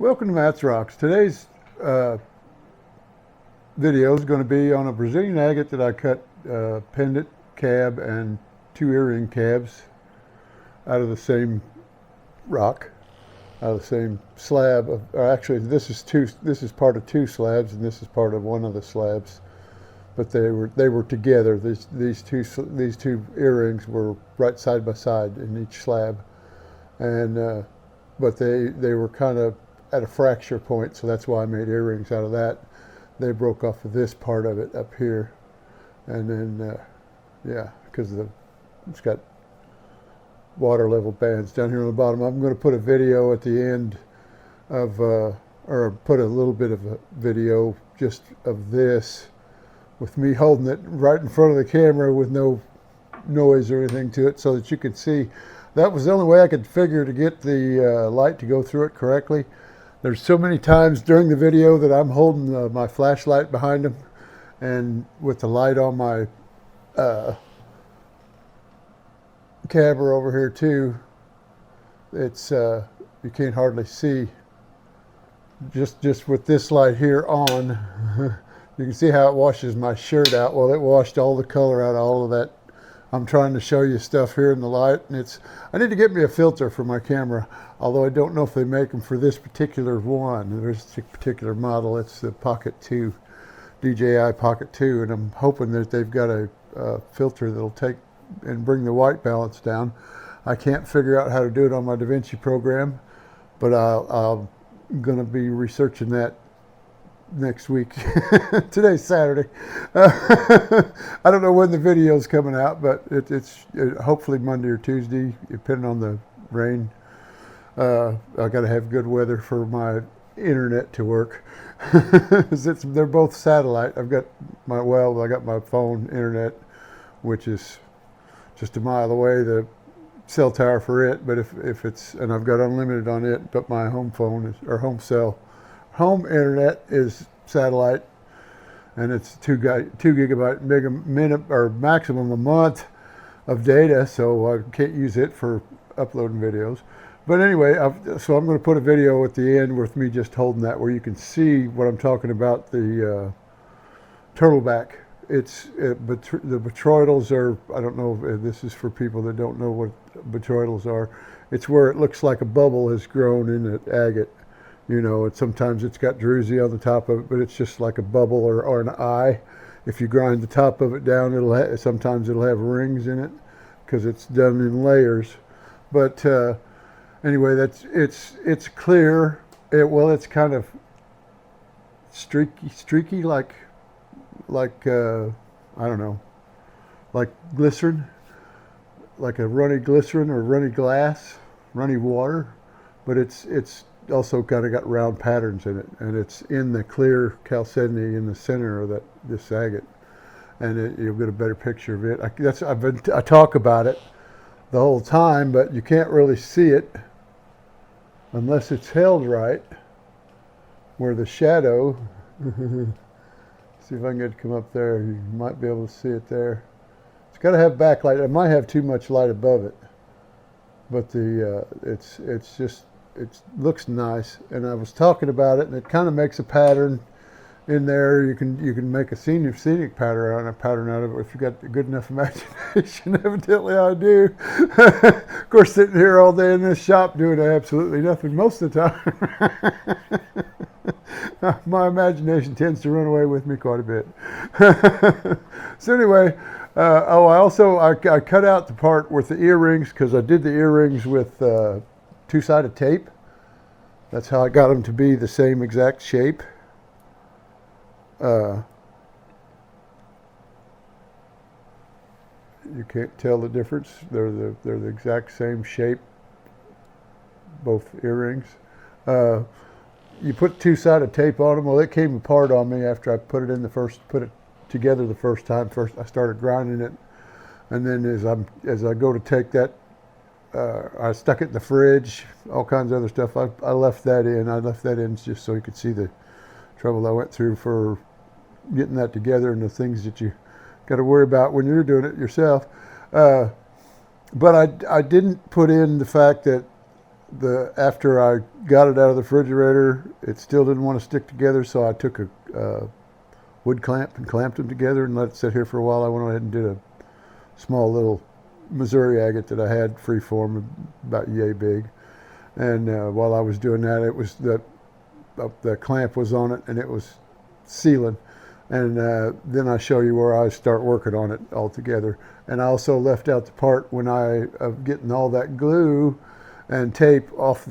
Welcome to Matt's Rocks. Today's video is going to be on a Brazilian agate that I cut pendant cab and two earring cabs out of the same rock, out of the same slab. Actually, this is part of two slabs, and this is part of one of the slabs. But they were together. These two earrings were right side by side in each slab, and but they were kind of at a fracture point, so that's why I made earrings out of that. They broke off of this part of it up here, and then yeah, because it's got water level bands down here on the bottom. I'm going to put a video at the end of or put a little bit of a video just of this with me holding it right in front of the camera with no noise or anything to it, so that you can see. That was the only way I could figure to get the light to go through it correctly. There's so many times during the video that I'm holding my flashlight behind them, and with the light on my cabber over here too, it's you can't hardly see. Just with this light here on, you can see how it washes my shirt out. Well, it washed all the color out of all of that. I'm trying to show you stuff here in the light, and I need to get me a filter for my camera, although I don't know if they make them for this particular one. There's a particular model. It's the Pocket 2, DJI Pocket 2, and I'm hoping that they've got a filter that'll take and bring the white balance down. I can't figure out how to do it on my DaVinci program, but I'm going to be researching that next week. Today's Saturday. I don't know when the video's coming out, but it's hopefully Monday or Tuesday, depending on the rain. I got to have good weather for my internet to work. They're both satellite. I got my phone internet, which is just a mile away, the cell tower for it, but if it's, and I've got unlimited on it, but my home phone home internet is satellite, and it's 2 gigabyte minute or maximum a month of data, so I can't use it for uploading videos. But anyway, so I'm going to put a video at the end with me just holding that, where you can see what I'm talking about. The turtleback. The botryoidals are, I don't know if this is for people that don't know what botryoidals are. It's where it looks like a bubble has grown in the agate. You know, sometimes it's got druzy on the top of it, but it's just like a bubble or an eye. If you grind the top of it down, sometimes it'll have rings in it because it's done in layers. But anyway, it's clear. It's kind of streaky, like I don't know, like glycerin, like a runny glycerin or runny glass, runny water, but it's also kind of got round patterns in it, and it's in the clear chalcedony in the center of this agate, and you'll get a better picture of it. I talk about it the whole time, but you can't really see it unless it's held right, where the shadow see if I can get it to come up there. You might be able to see it there. It's got to have backlight. It might have too much light above it, but it looks nice, and I was talking about it, and it kind of makes a pattern in there. You can make a scenic pattern out of it if you've got a good enough imagination. Evidently I do. Of course, sitting here all day in this shop doing absolutely nothing most of the time. My imagination tends to run away with me quite a bit. So anyway, I cut out the part with the earrings, because I did the earrings with two-sided tape. That's how I got them to be the same exact shape. You can't tell the difference. They're the exact same shape, both earrings. You put two-sided tape on them. Well, it came apart on me after I put it together the first time. First, I started grinding it, and then as I go to take that, I stuck it in the fridge, all kinds of other stuff. I left that in. I left that in just so you could see the trouble I went through for getting that together, and the things that you got to worry about when you're doing it yourself. But I didn't put in the fact that after I got it out of the refrigerator, it still didn't want to stick together, so I took a wood clamp and clamped them together and let it sit here for a while. I went ahead and did a small little Missouri agate that I had freeform, about yay big. And while I was doing that, it was the clamp was on it and it was sealing. And then I show you where I start working on it all together. And I also left out the part when of getting all that glue and tape off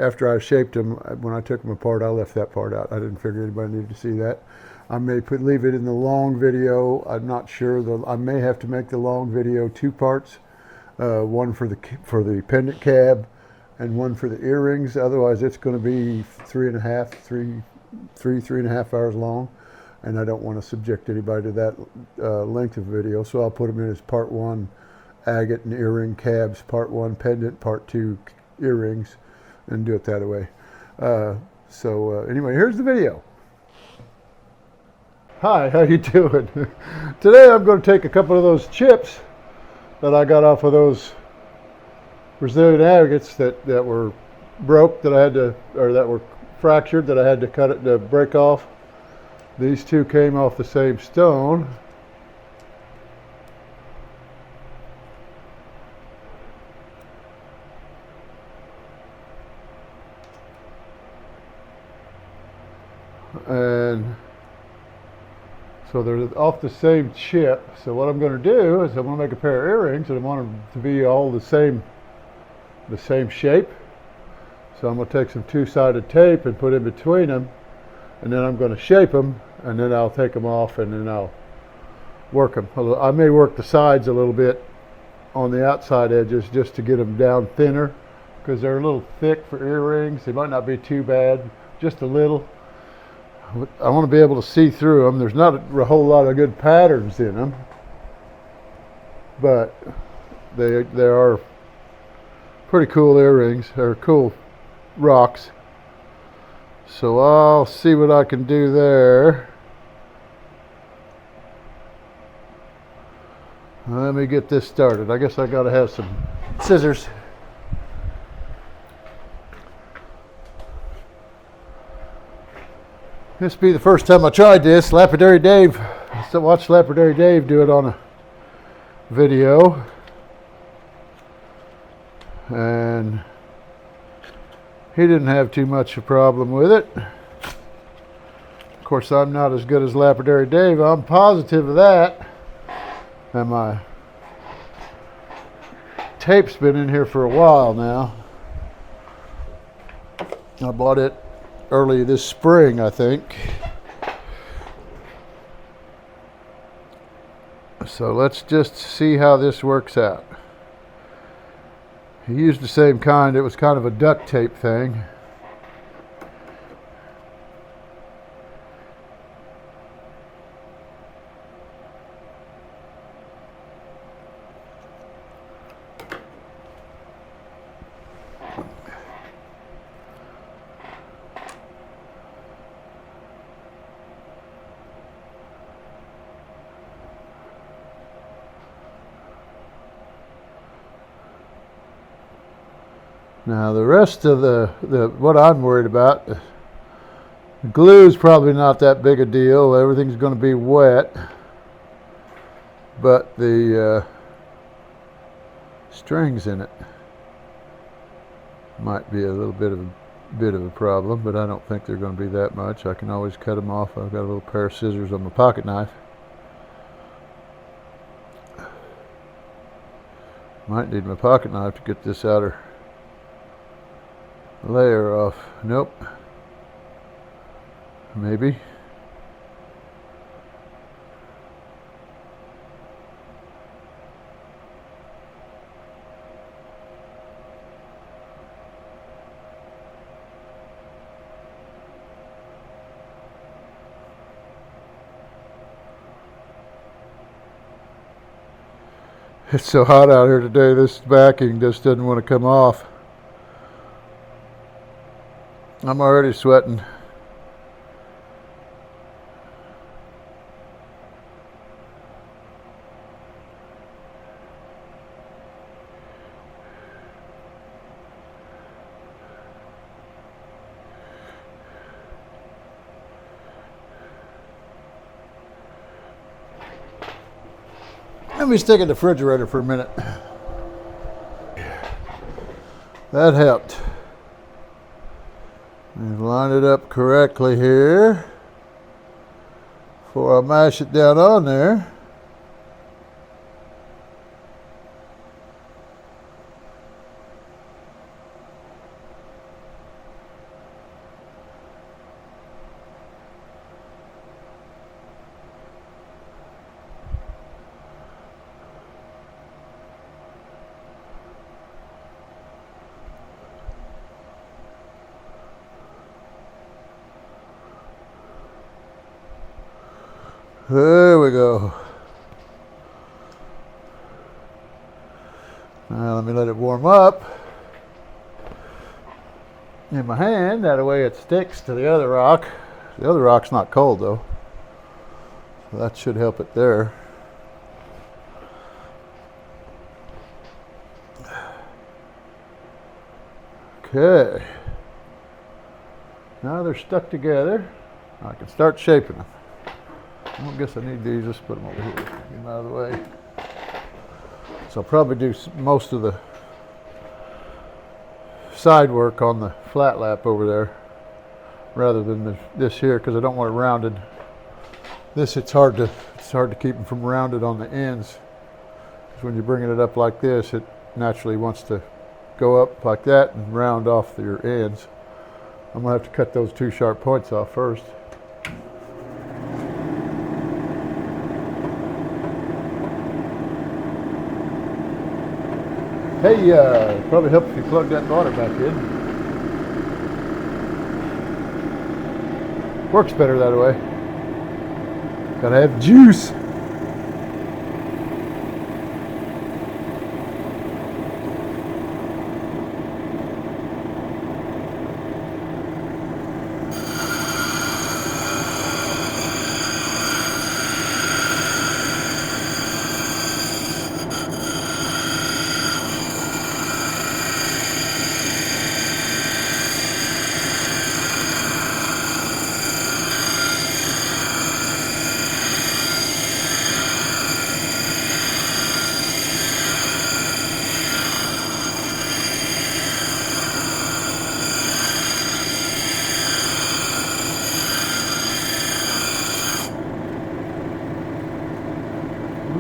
after I shaped them. When I took them apart, I left that part out. I didn't figure anybody needed to see that. I may leave it in the long video. I'm not sure. I may have to make the long video 2 parts, one for the pendant cab, and one for the earrings. Otherwise, it's going to be 3.5 hours long, and I don't want to subject anybody to that length of video. So I'll put them in as part 1 agate and earring cabs, part 1 pendant, part 2 earrings, and do it that way. Anyway, here's the video. Hi, how you doing? Today I'm going to take a couple of those chips that I got off of those Brazilian agates that were broke, that were fractured, that I had to break off. These 2 came off the same stone. And so they're off the same chip. So what I'm going to do is I'm going to make a pair of earrings, and I want them to be all the same shape. So I'm going to take some 2-sided tape and put in between them, and then I'm going to shape them, and then I'll take them off, and then I'll work them. I may work the sides a little bit on the outside edges just to get them down thinner, because they're a little thick for earrings. They might not be too bad, just a little. I want to be able to see through them. There's not a whole lot of good patterns in them, but they are pretty cool earrings. They're cool rocks. So I'll see what I can do there. Let me get this started. I guess I got to have some scissors. This will be the first time I tried this. Lapidary Dave. I still watched Lapidary Dave do it on a video. And he didn't have too much of a problem with it. Of course, I'm not as good as Lapidary Dave. I'm positive of that. And my tape's been in here for a while now. I bought it early this spring, I think. So let's just see how this works out. He used the same kind. It was kind of a duct tape thing. Now the rest of what I'm worried about, the glue is probably not that big a deal. Everything's going to be wet, but the strings in it might be a little bit of a problem, but I don't think they're going to be that much. I can always cut them off. I've got a little pair of scissors on my pocket knife. Might need my pocket knife to get this outer layer off. Nope. Maybe. It's so hot out here today, this backing just doesn't want to come off. I'm already sweating. Let me stick in the refrigerator for a minute. That helped. And line it up correctly here before I mash it down on there. There we go. Now let me let it warm up in my hand. That way it sticks to the other rock. The other rock's not cold though, so that should help it there. Okay. Now they're stuck together. I can start shaping them. I guess I need these, just put them over here, get them out of the way. So I'll probably do most of the side work on the flat lap over there rather than this here, because I don't want it rounded. This, it's hard to keep them from rounded on the ends, because when you're bringing it up like this, it naturally wants to go up like that and round off your ends. I'm gonna have to cut those two sharp points off first. Hey, probably help if you plug that water back in. Works better that way. Gotta have juice.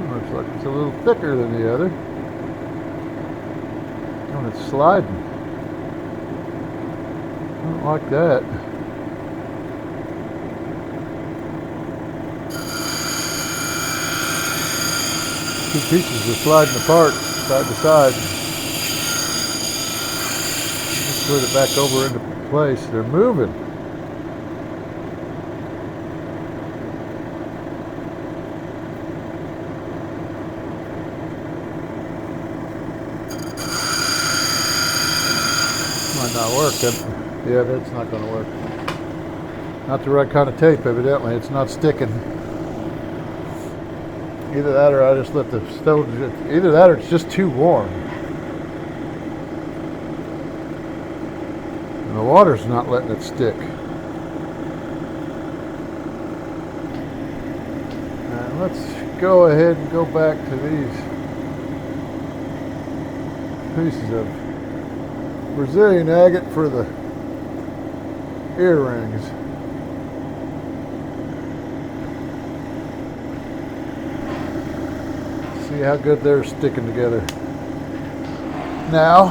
Looks like it's a little thicker than the other. Oh, it's sliding. I don't like that. Two pieces are sliding apart, side to side. Just slid it back over into place. They're moving. Might not work. Yeah, that's not going to work. Not the right kind of tape, evidently. It's not sticking. Either that or I just let the stove, either that or it's just too warm. And the water's not letting it stick. And let's go ahead and go back to these pieces of Brazilian agate for the earrings. See how good they're sticking together. Now,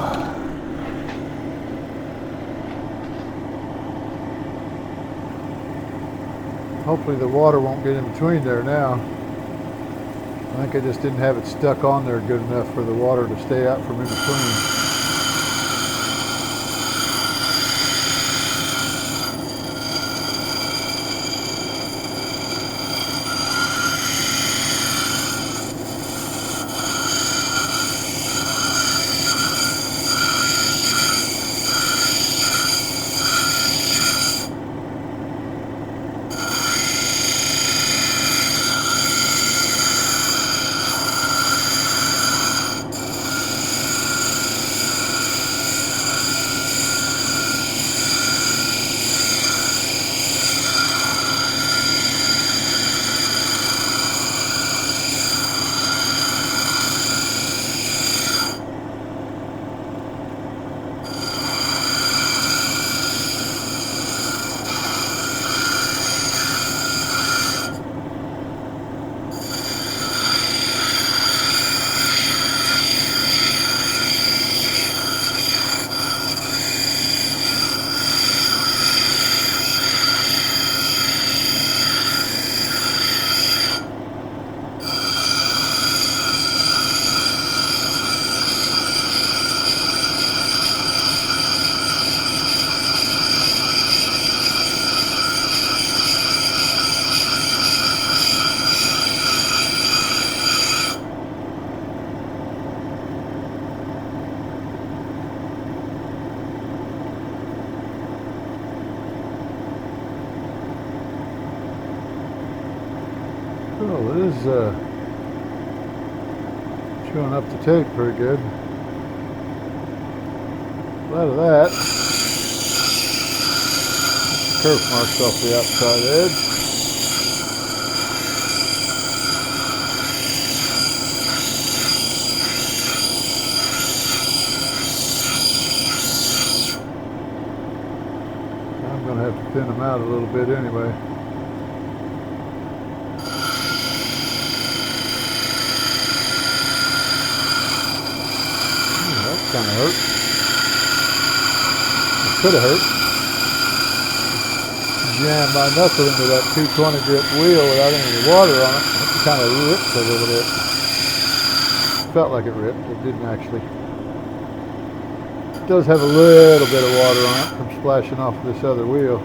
hopefully the water won't get in between there now. I think I just didn't have it stuck on there good enough for the water to stay out from in between. Well, it is chewing up the tape pretty good. Glad of that. Kerf marks off the outside edge. I'm going to have to thin them out a little bit anyway. That kind of hurt. It could have hurt. Jammed my knuckle into that 220 grip wheel without any water on it. It kind of ripped a little bit. Felt like it ripped. It didn't actually. It does have a little bit of water on it from splashing off this other wheel.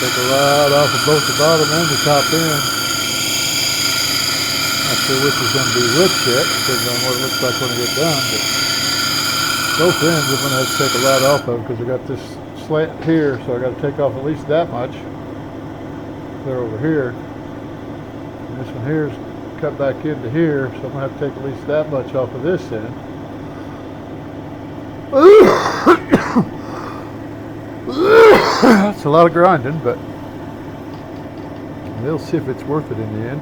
Take a lot off of both the bottom and the top end. Not sure which is going to be which yet, depending on what it looks like when I get done. But both ends I'm going to have to take a lot off of because I got this slant here, so I got to take off at least that much. Clear over here. And this one here is cut back into here, so I'm going to have to take at least that much off of this end. That's a lot of grinding, but we'll see if it's worth it in the end.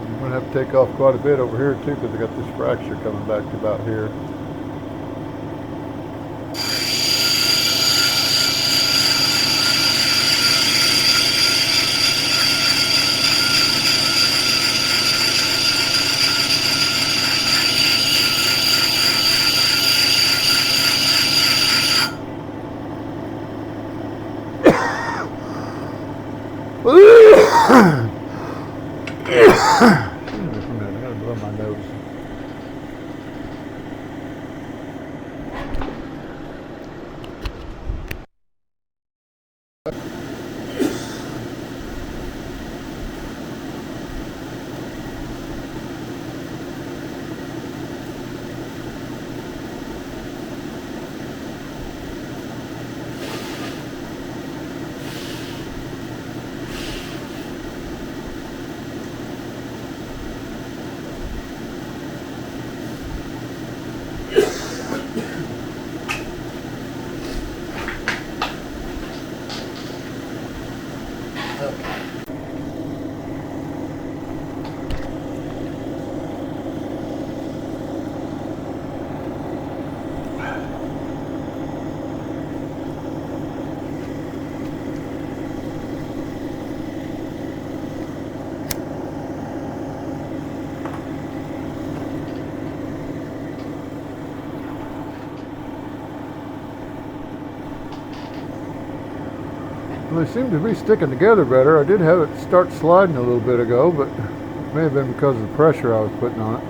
I'm going to have to take off quite a bit over here too because I got this fracture coming back to about here. Well, they seem to be sticking together better. I did have it start sliding a little bit ago, but it may have been because of the pressure I was putting on it.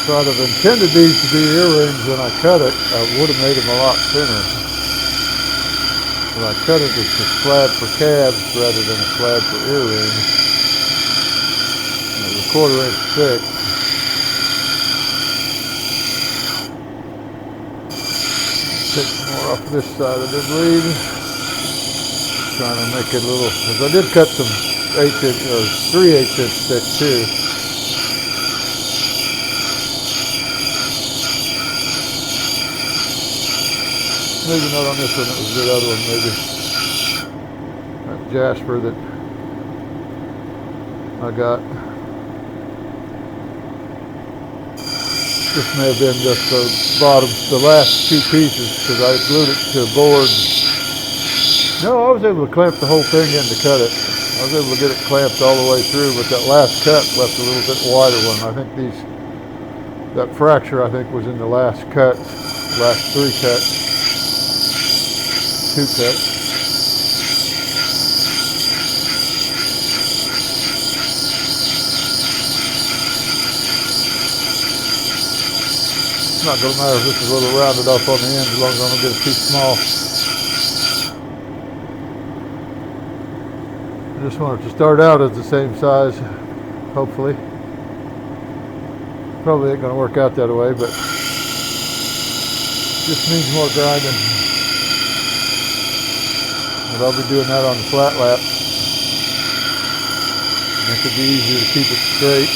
So I'd have intended these to be earrings when I cut it. I would have made them a lot thinner. When I cut it, it's a slab for cabs rather than a slab for earrings. It was 1/4 inch thick. Take some more off this side, I did believe. Trying to make it a little, because I did cut some 1/8 inch or 3/8 inch thick too. Maybe not on this one, it was the other one maybe. That Jasper that I got. This may have been just the bottom, the last 2 pieces, because I glued it to a board. No, I was able to clamp the whole thing in to cut it. I was able to get it clamped all the way through, but that last cut left a little bit wider one. I think that fracture I think was in the last cut, last 3 cuts. 2 cuts. It's not going to matter if this is a little rounded off on the end as long as I don't get it too small. I just want it to start out as the same size, hopefully. Probably ain't going to work out that way, but just needs more grinding. But I'll be doing that on the flat lap. Make it be easier to keep it straight.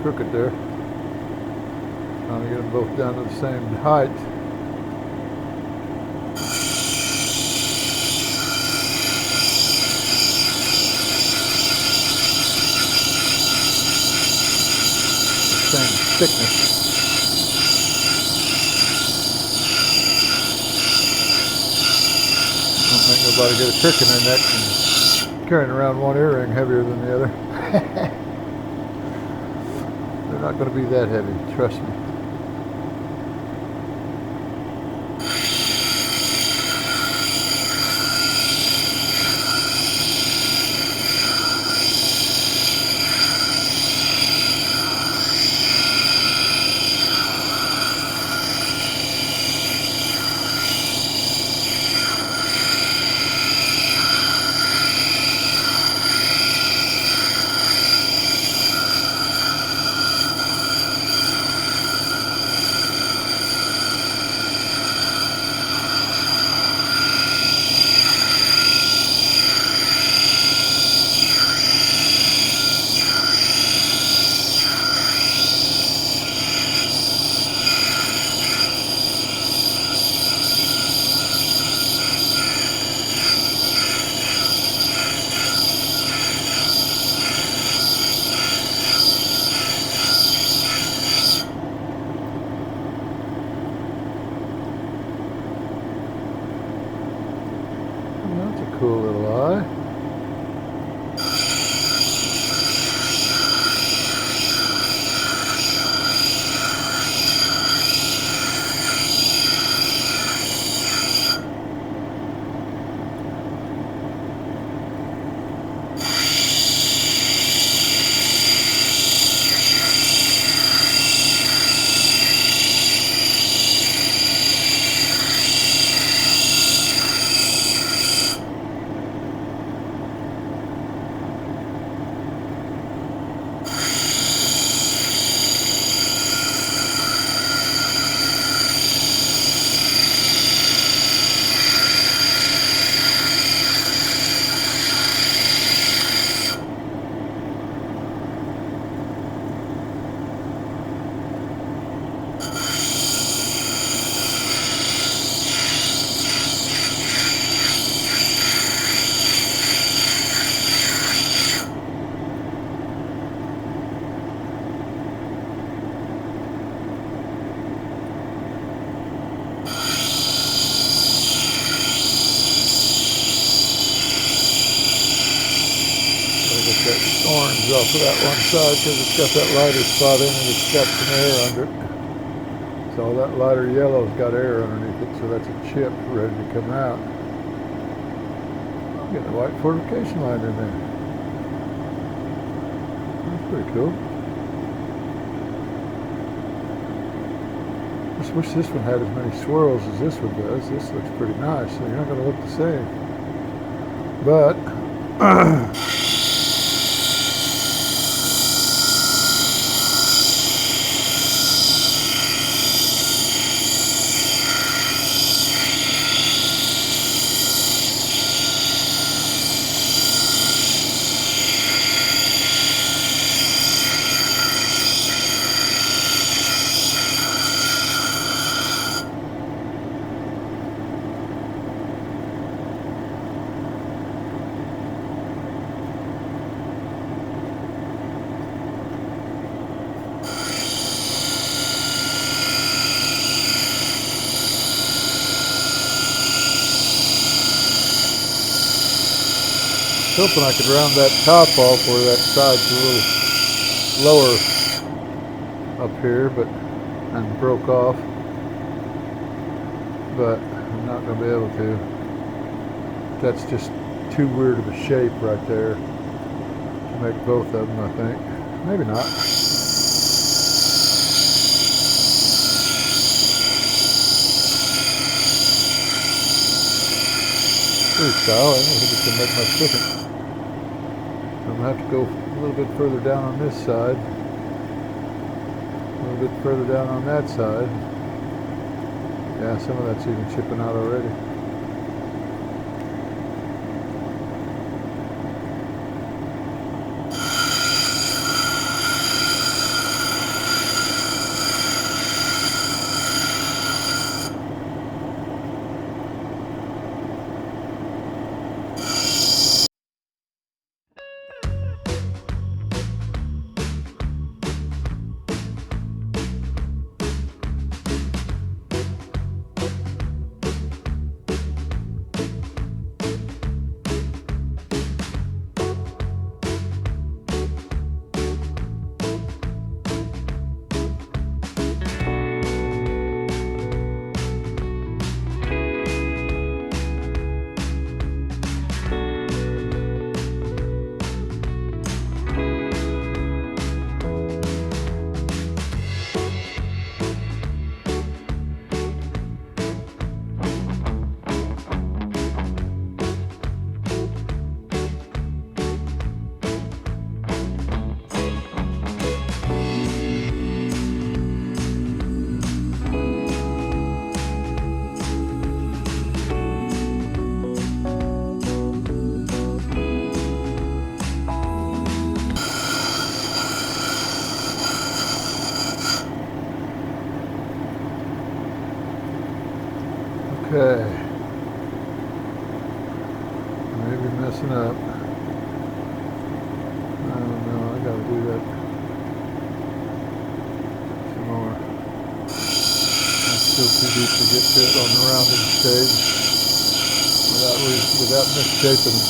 crooked there. Trying to get them both down to the same height. Same thickness. Don't make nobody get a trick in their neck and carrying around one earring heavier than the other. They're not going to be that heavy, trust me. That's a cool little eye. That orange off of that one side because it's got that lighter spot in it. It's got some air under it. So that lighter yellow's got air underneath it, so that's a chip ready to come out. I'm getting a white fortification line in there. That's pretty cool. Just wish this one had as many swirls as this one does. This looks pretty nice, so you're not going to look the same. But hoping I could round that top off where that side's a little lower up here, and broke off. But I'm not going to be able to. That's just too weird of a shape right there to make both of them, I think. Maybe not. Freestyle, I don't think it's going to make much difference. I'm going to have to go a little bit further down on this side, a little bit further down on that side. Yeah, some of that's even chipping out already. Okay. Maybe messing up. I don't know. I gotta do that some more. That's still too deep to get to it on the rounding stage without misshaping them.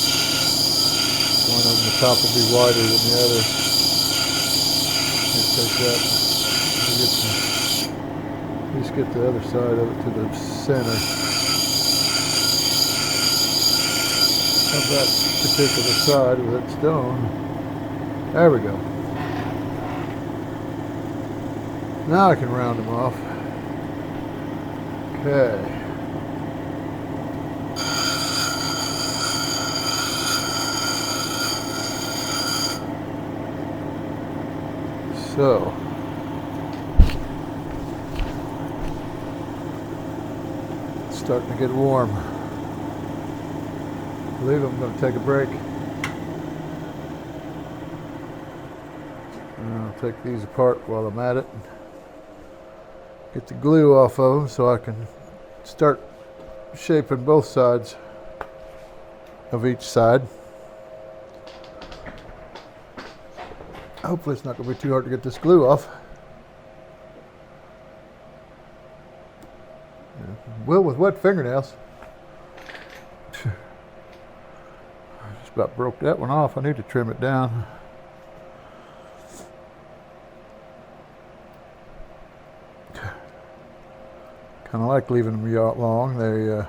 One of them, the top will be wider than the other. Just take that. At least get the other side of it to the center of that particular side with that stone. There we go. Now I can round them off. Okay. So, it's starting to get warm. I believe I'm going to take a break. And I'll take these apart while I'm at it. Get the glue off of them so I can start shaping both sides of each side. Hopefully it's not going to be too hard to get this glue off. Well, with wet fingernails. I just about broke that one off. I need to trim it down. Kind of like leaving them long. They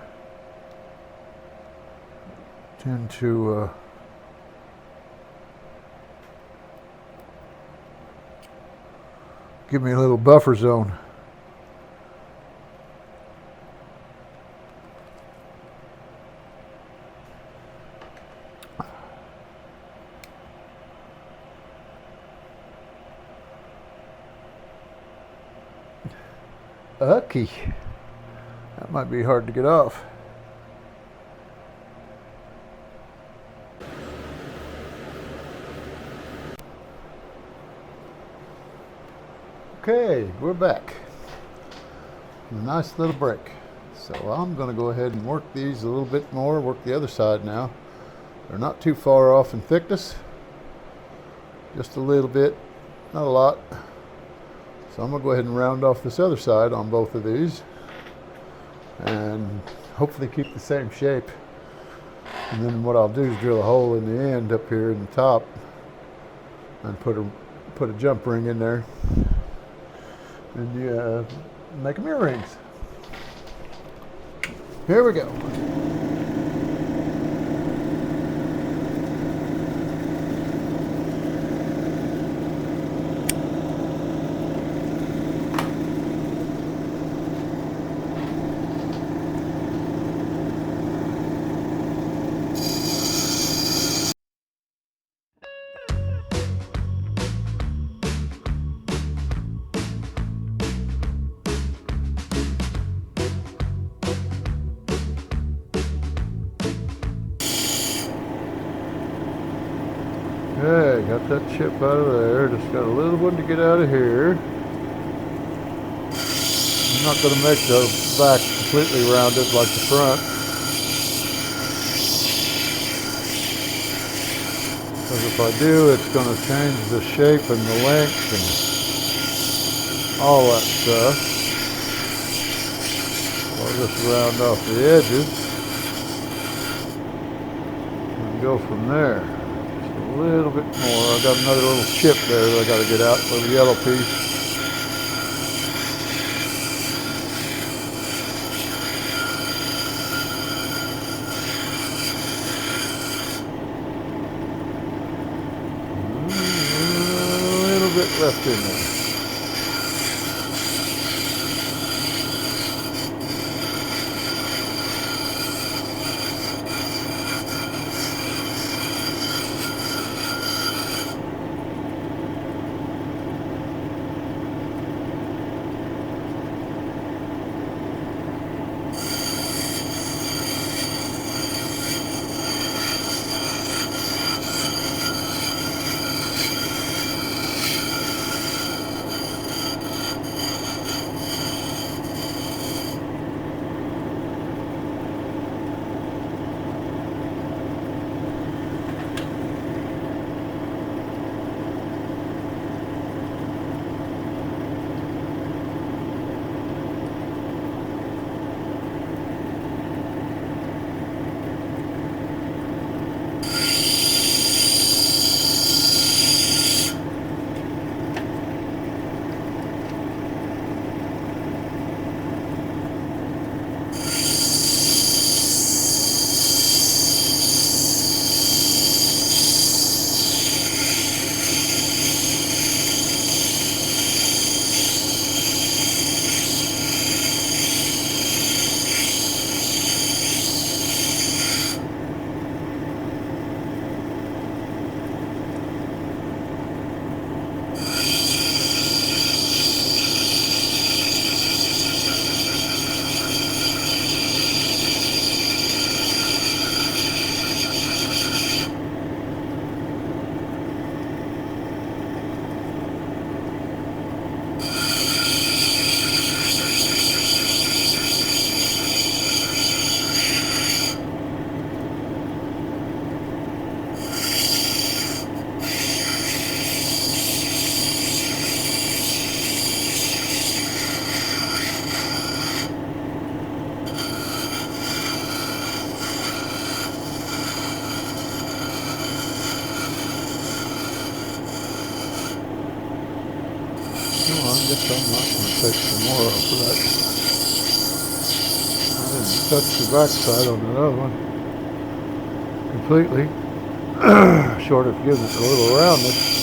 tend to give me a little buffer zone. Okay. That might be hard to get off. Okay, we're back. A nice little break. So I'm going to go ahead and work these a little bit more, work the other side now. They're not too far off in thickness. Just a little bit, not a lot. So I'm going to go ahead and round off this other side on both of these. And hopefully keep the same shape. And then what I'll do is drill a hole in the end up here in the top and put a jump ring in there, and you make them earrings. Here we go. Okay, got that chip out of there. Just got a little one to get out of here. I'm not going to make the back completely rounded like the front, because if I do, it's going to change the shape and the length and all that stuff. I'll just round off the edges and go from there. A little bit more. I got another little chip there that I got to get out, a little yellow piece. A little bit left in there. guess I'm not going to take some more off of that. I didn't touch the backside on that other one completely. Short of giving it a little roundness.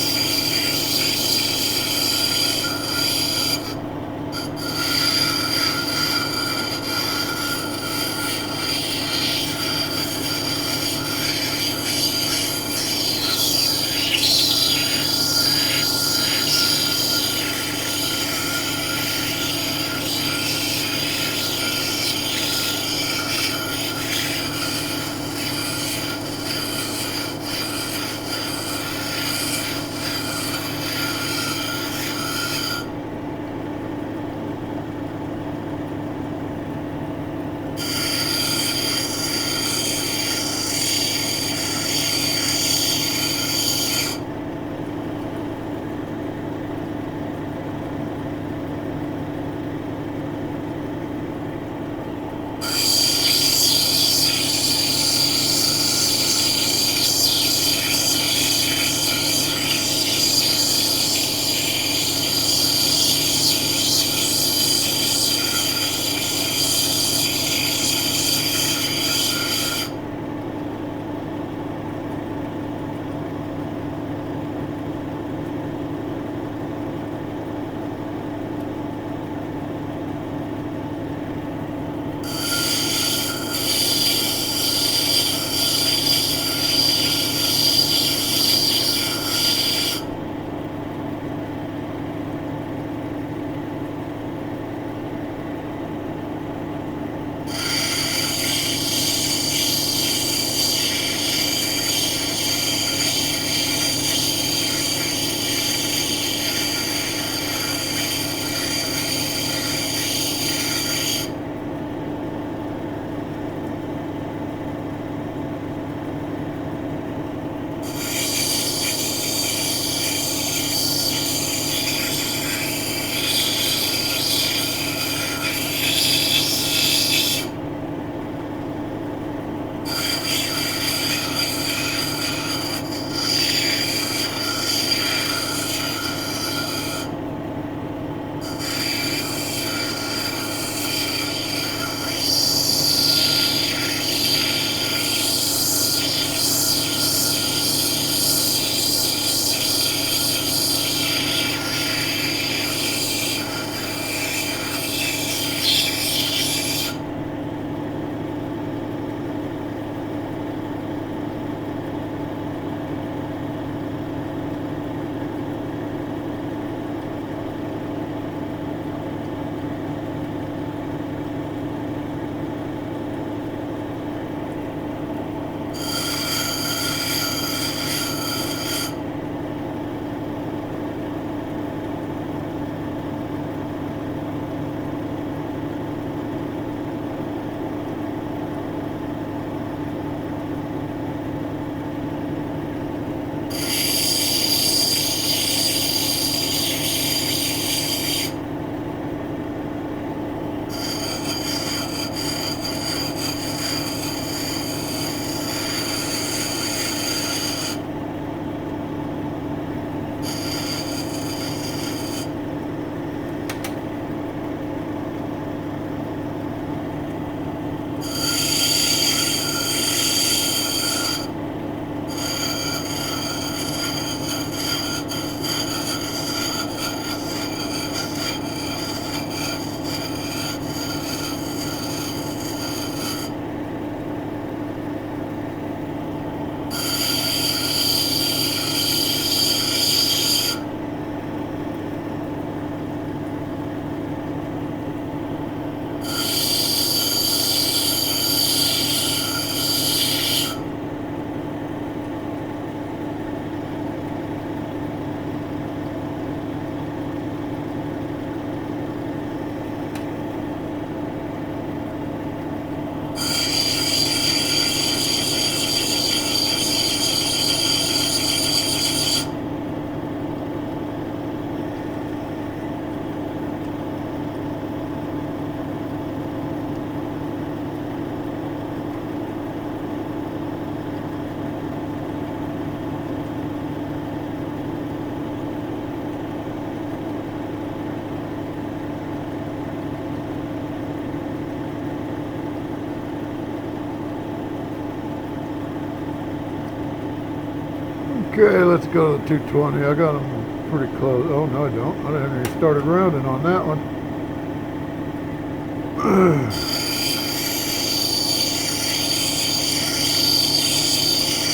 Okay, let's go to the 220. I got them pretty close. Oh, no, I don't. I haven't even started rounding on that one.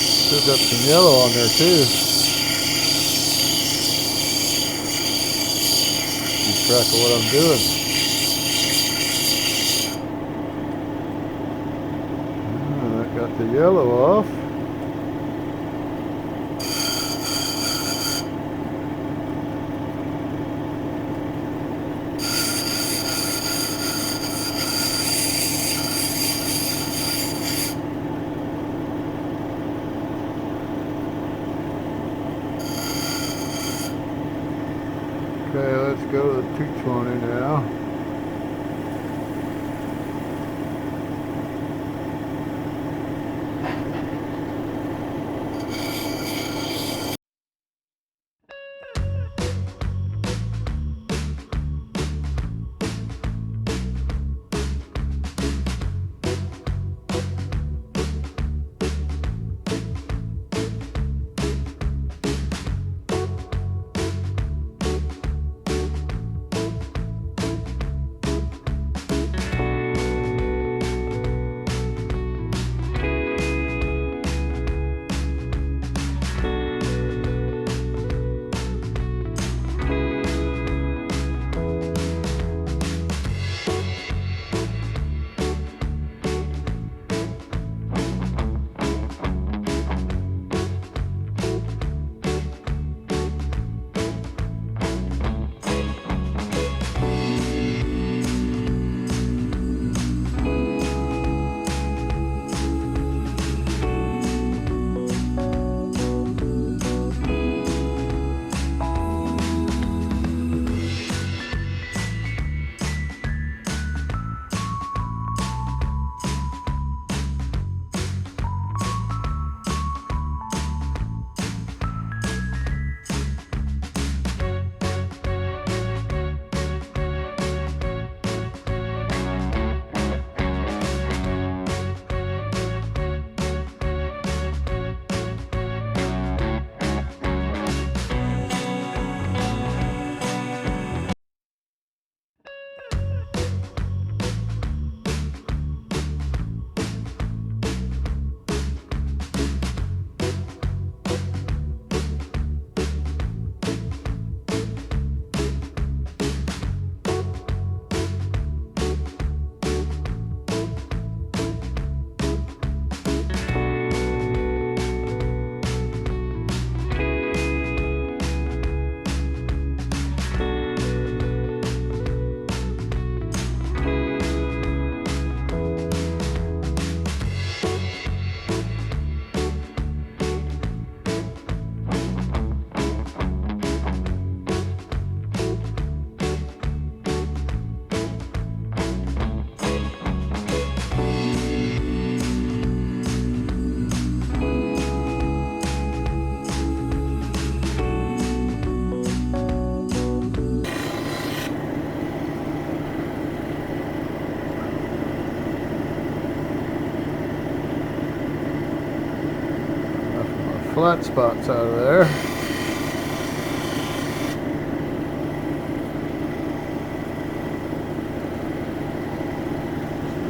Still got some yellow on there too. Keep track of what I'm doing. I got the yellow off. Okay, let's go to the 220 now. Flat spots out of there.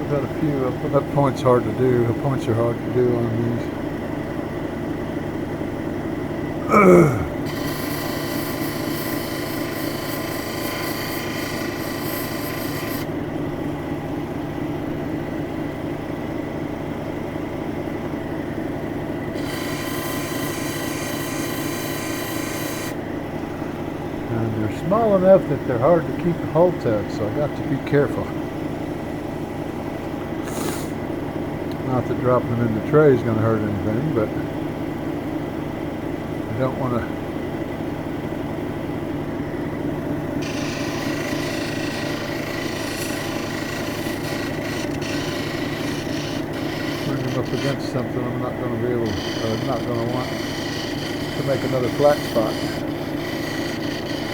I've got a few. That point's hard to do. The points are hard to do on these. And they're small enough that they're hard to keep a hold at, so I got to be careful. Not that dropping them in the tray is going to hurt anything, but I don't want to bring them up against something I'm not going to be able, not going to want to make another flat spot.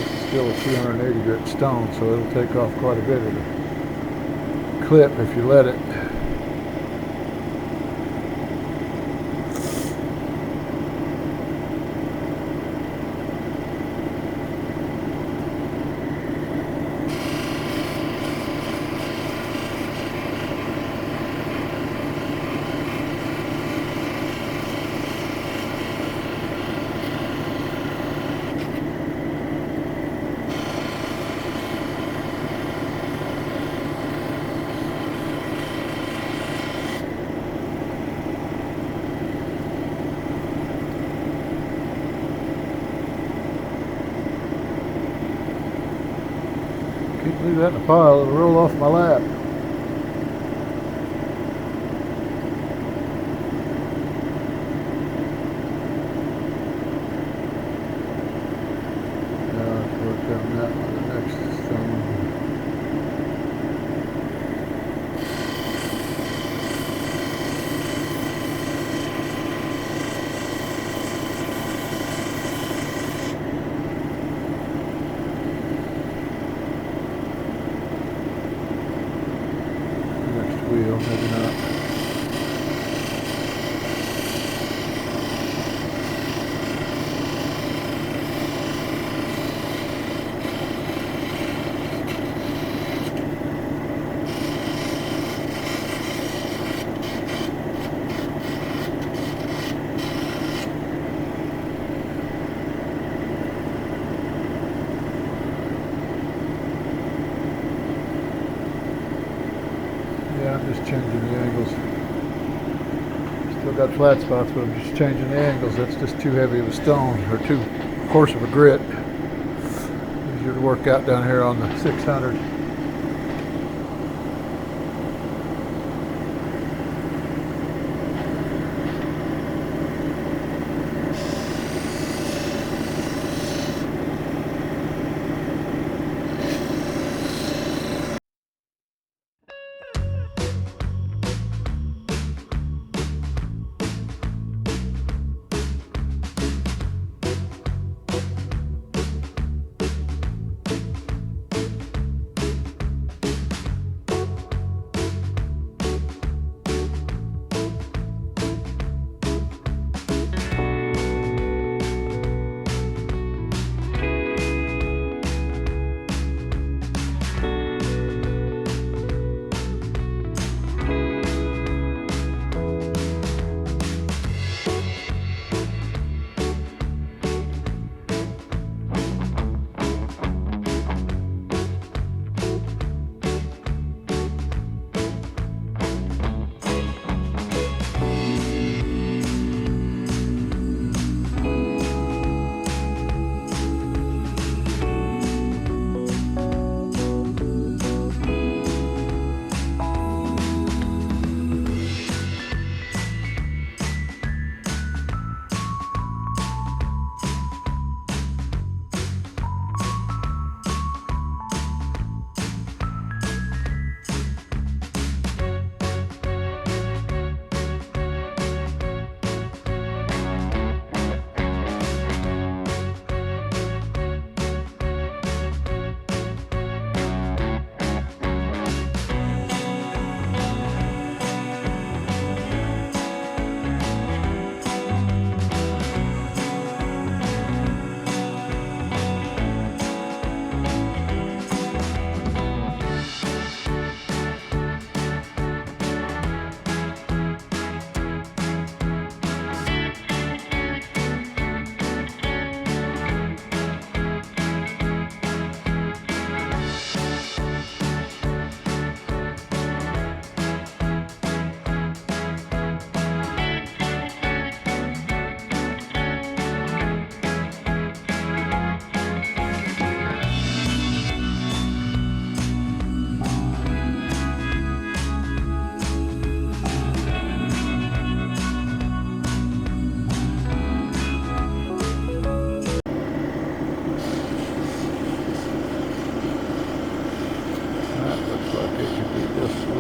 It's still a 280 grit stone, so it'll take off quite a bit of the clip if you let it. Leave that in a pile, it'll roll off my lap. Now let's work on that one, the next stone. Wheel, maybe not. Yeah, I'm just changing the angles. Still got flat spots, but I'm just changing the angles. That's just too heavy of a stone, or too coarse of a grit. Easier to work out down here on the 600.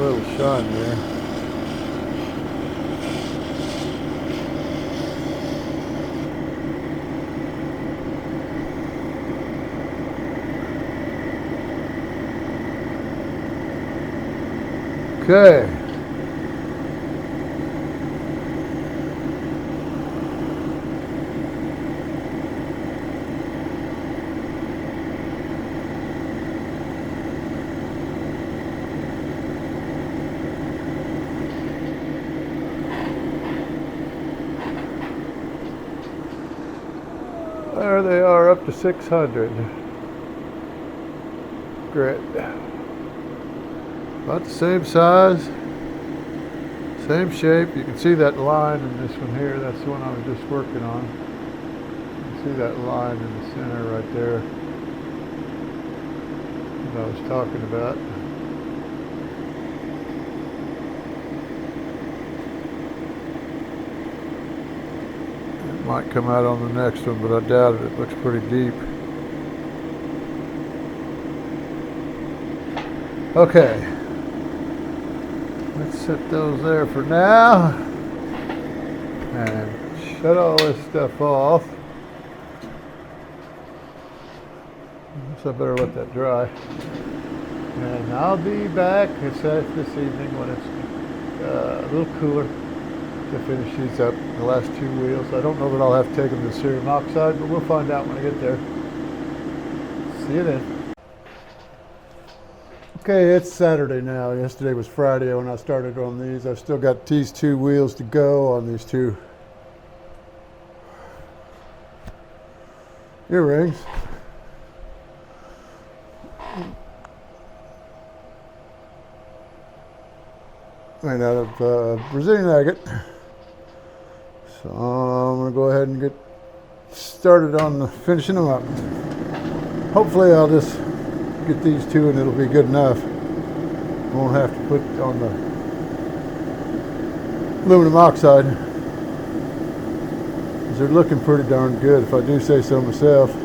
Little shine there. Okay. There they are, up to 600 grit. About the same size, same shape. You can see that line in this one here. That's the one I was just working on. You can see that line in the center right there. that I was talking about. It might come out on the next one, but I doubt it. It looks pretty deep. Okay. Let's set those there for now. And shut all this stuff off. So I better let that dry. And I'll be back this evening when it's a little cooler to finish these up, the last two wheels. I don't know that I'll have to take them to cerium oxide, but we'll find out when I get there. See you then. Okay, it's Saturday now. Yesterday was Friday when I started on these. I've still got these two wheels to go on these two earrings. Made out of Brazilian agate. So I'm going to go ahead and get started on finishing them up. Hopefully I'll just get these two and it'll be good enough. Won't have to put on the aluminum oxide. Because they're looking pretty darn good, if I do say so myself.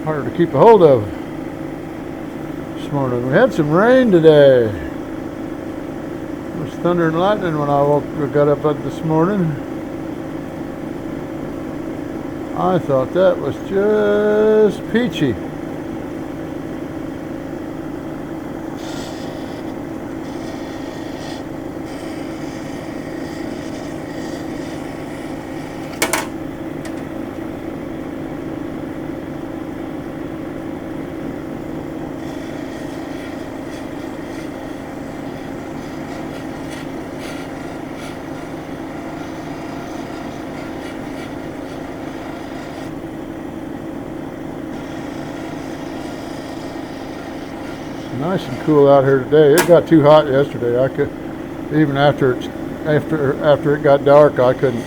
Harder to keep a hold of this morning. We had some rain today. It was thunder and lightning when I got up this morning. I thought that was just peachy. Nice and cool out here today. It got too hot yesterday. I could, even after it got dark, I couldn't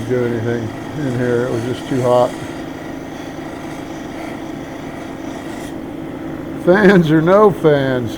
do anything in here. It was just too hot. Fans or no fans.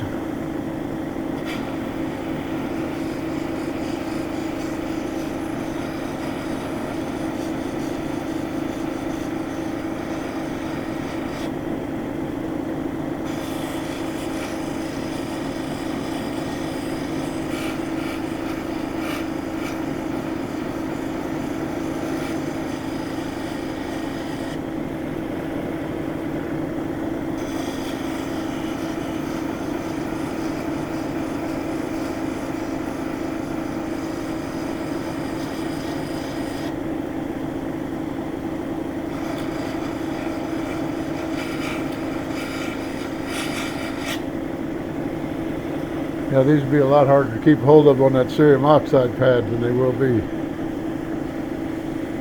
Yeah, these would be a lot harder to keep hold of on that cerium oxide pad than they will be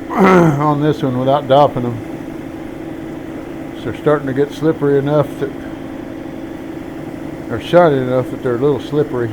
on this one without dopping them. So they're starting to get slippery enough that, or shiny enough that they're a little slippery.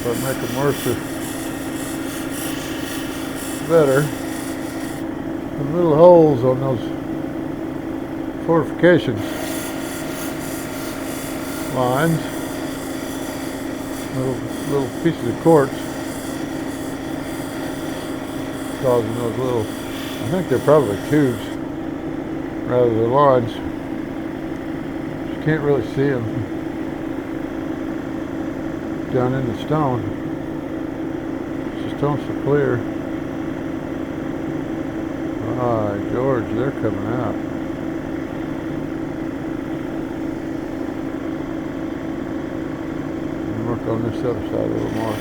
If I make them worse or better. The little holes on those fortifications lines, little pieces of quartz, causing those little, I think they're probably tubes rather than lines. You can't really see them down in the stone. The stone's so clear. Ah, George, they're coming out. I'll work on this other side a little more.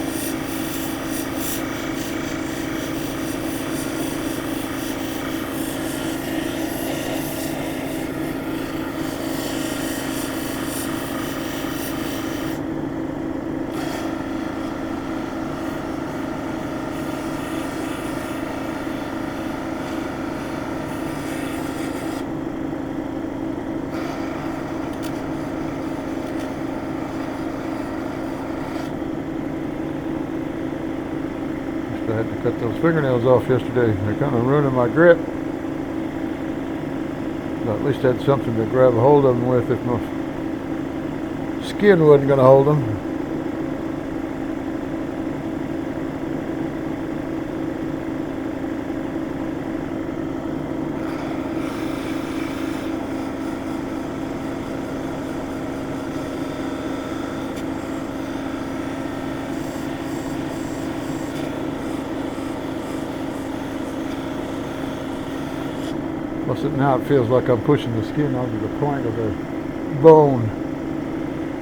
I had to cut those fingernails off yesterday. They're kind of ruining my grip. But at least I had something to grab a hold of them with if my skin wasn't going to hold them. Plus now it feels like I'm pushing the skin onto the point of the bone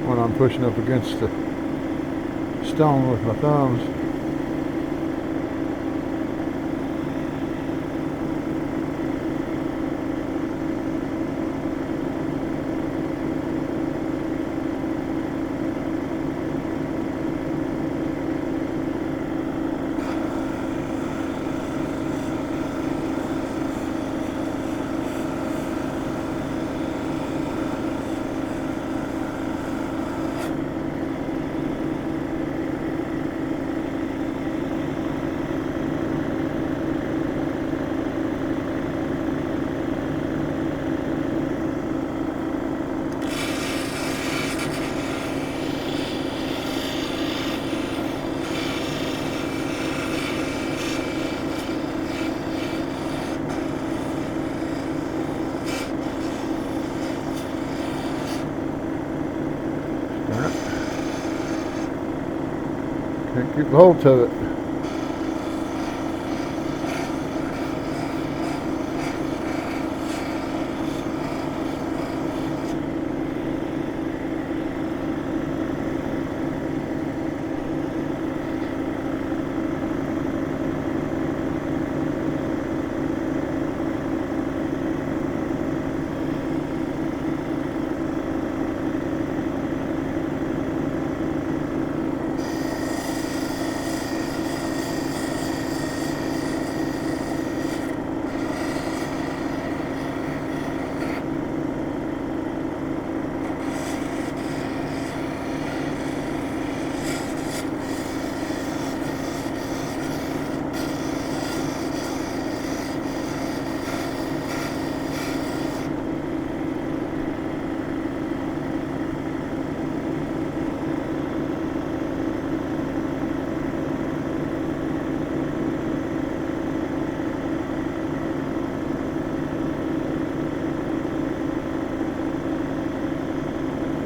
when I'm pushing up against the stone with my thumbs. Can't keep hold to it.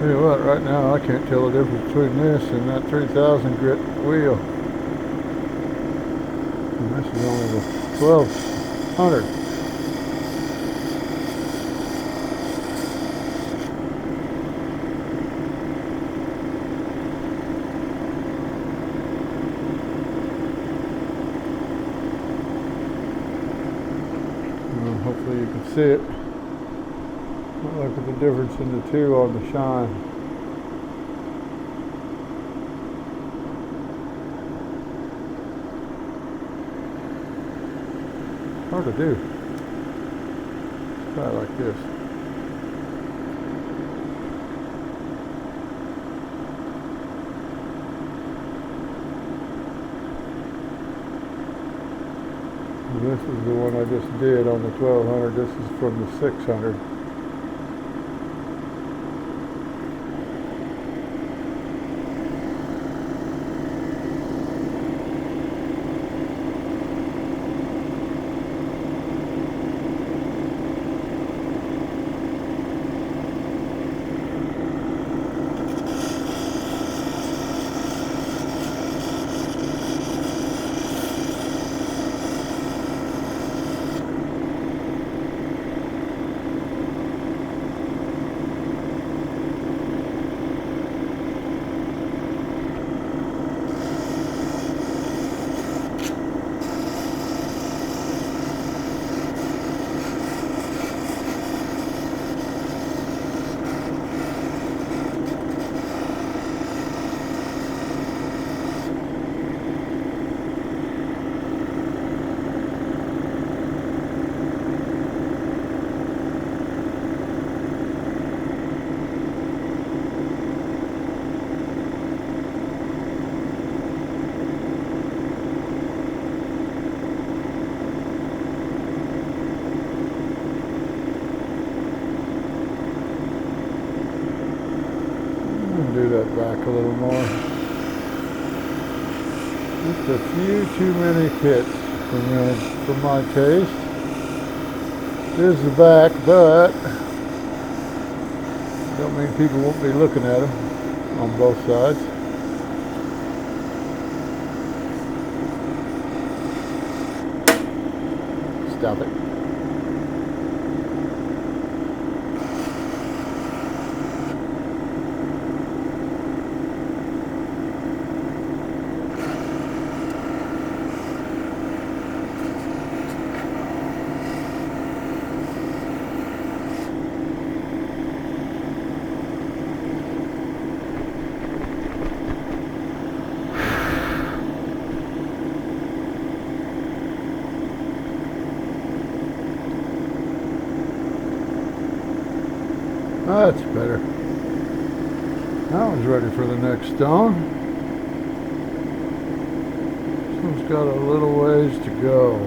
Tell you what, right now I can't tell the difference between this and that 3000 grit wheel. And this is only the 1200. Hopefully you can see it. Look at the difference in the two on the shine. Hard to do. Try it like this. This is the one I just did on the 1200. This is from the 600. Do that back a little more. Just a few too many pits for my taste. There's the back, but don't mean people won't be looking at them on both sides. Stop it. That's better. That one's ready for the next stone. This one's got a little ways to go.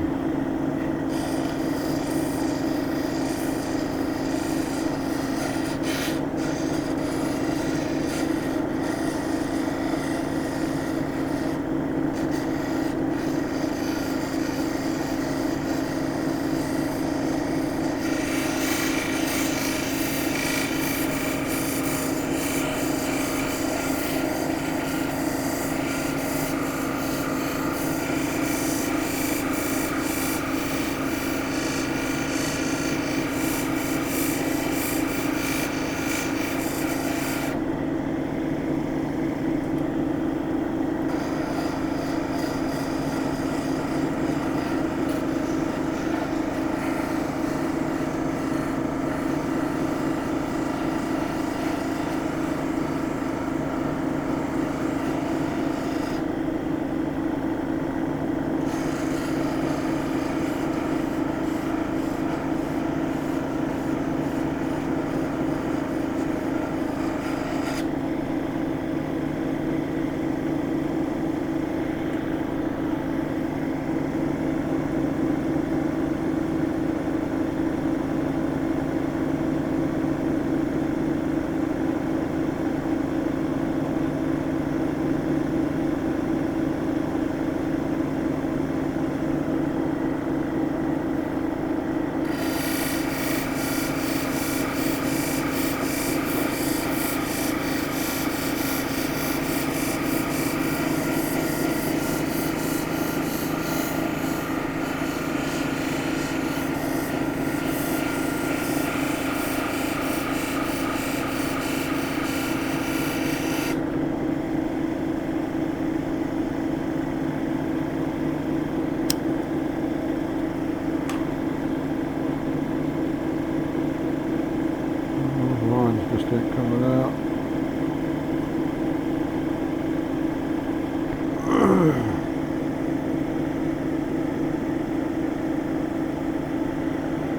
Just ain't coming out.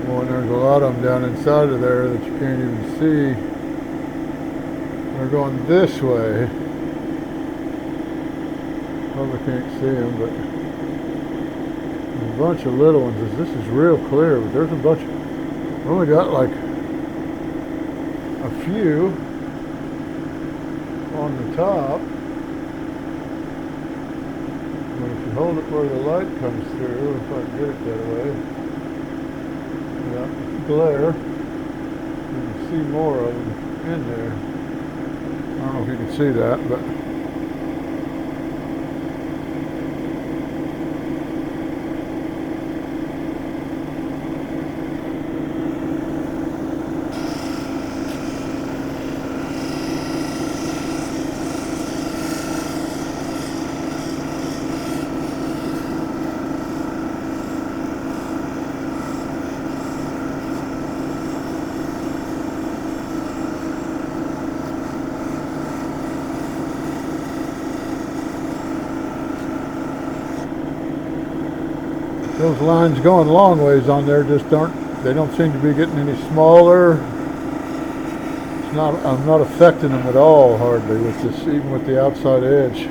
Well, and there's a lot of them down inside of there that you can't even see. They're going this way. Probably can't see them, but a bunch of little ones. This is real clear, but there's a bunch. We've only got like a few on the top. But if you hold it where the light comes through, if I can get it that way, yeah, glare, you can see more of them in there. I don't know if you can see that, but those lines going long ways on there just they don't seem to be getting any smaller. I'm not affecting them at all hardly with this, even with the outside edge. You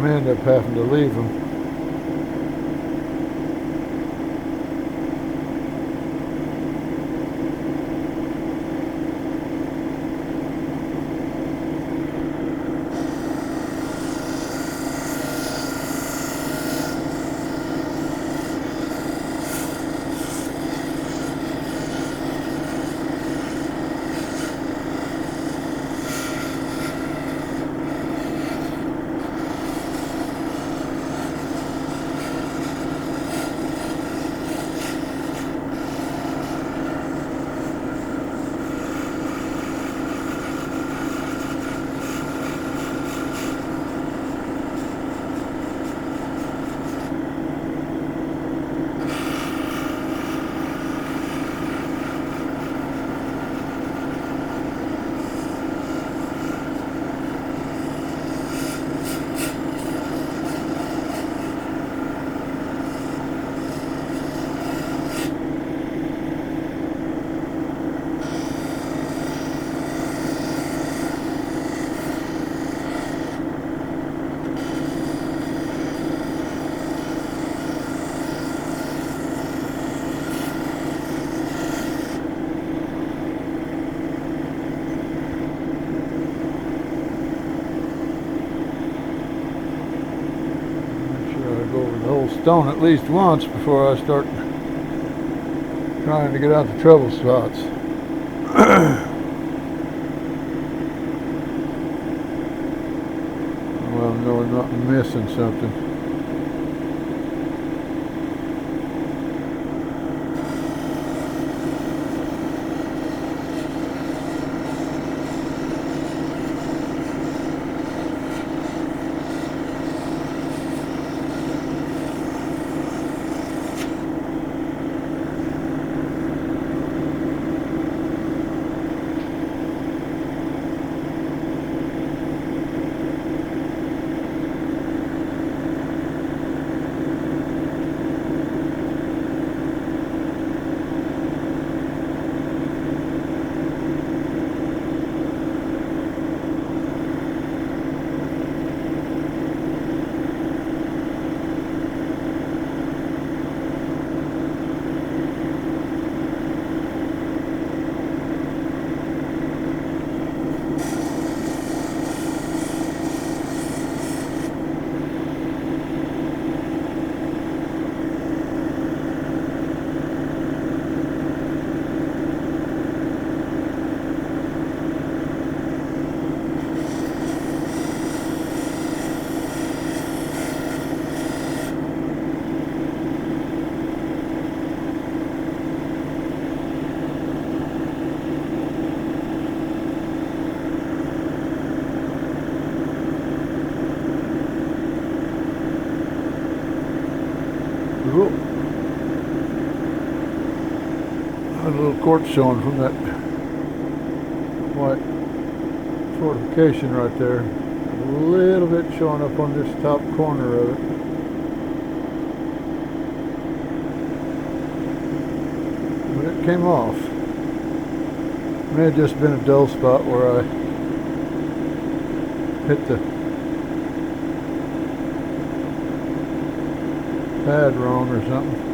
may end up having to leave them. Stone at least once before I start trying to get out the trouble spots. Well, I know I'm not missing something. A little quartz showing from that white fortification right there. A little bit showing up on this top corner of it. But it came off. May have just been a dull spot where I hit the pad wrong or something.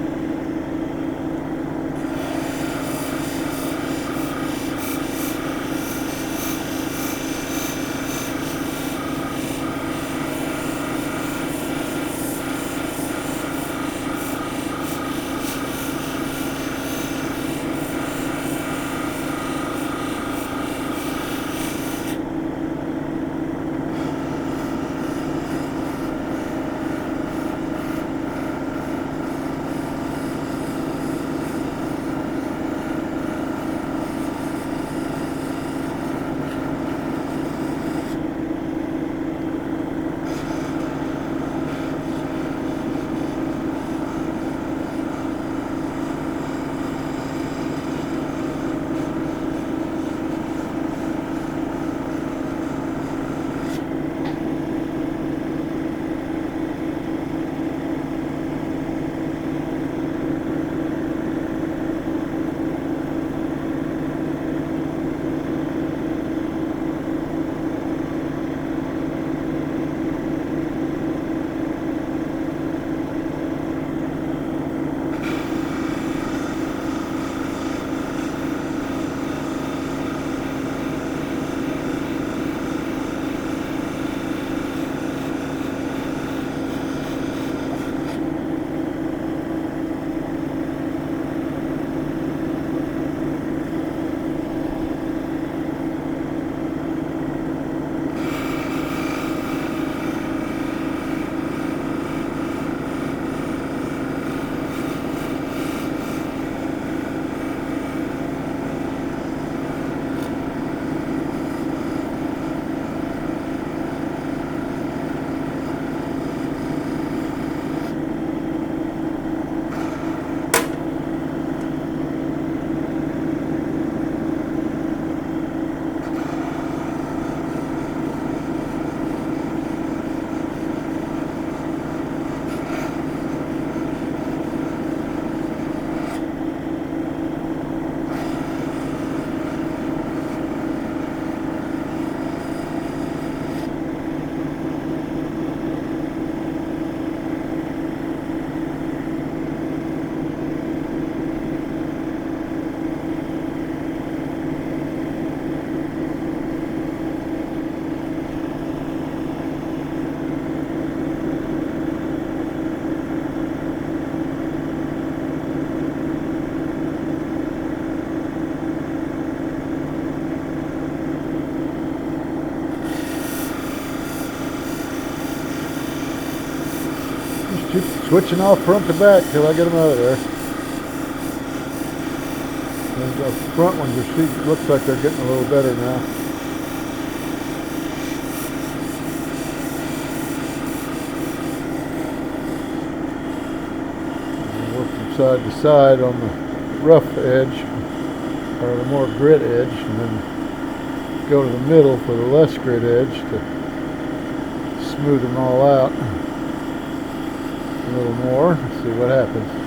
Keep switching off front to back till I get them out of there. And the front ones looks like they're getting a little better now. And work from side to side on the rough edge, or the more grit edge, and then go to the middle for the less grit edge to smooth them all out a little more. Let's see what happens.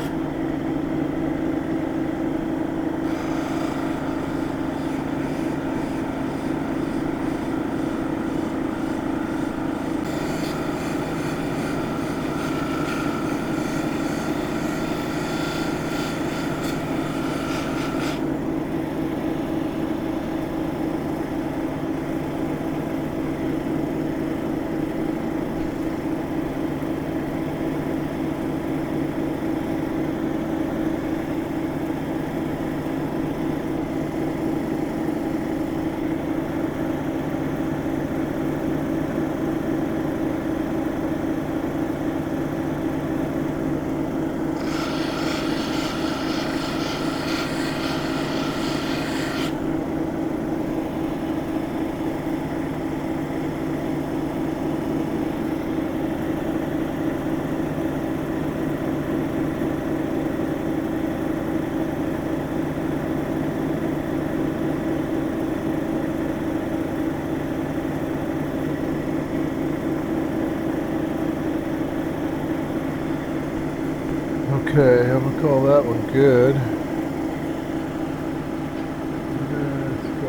Okay, I'm gonna call that one good. Let's go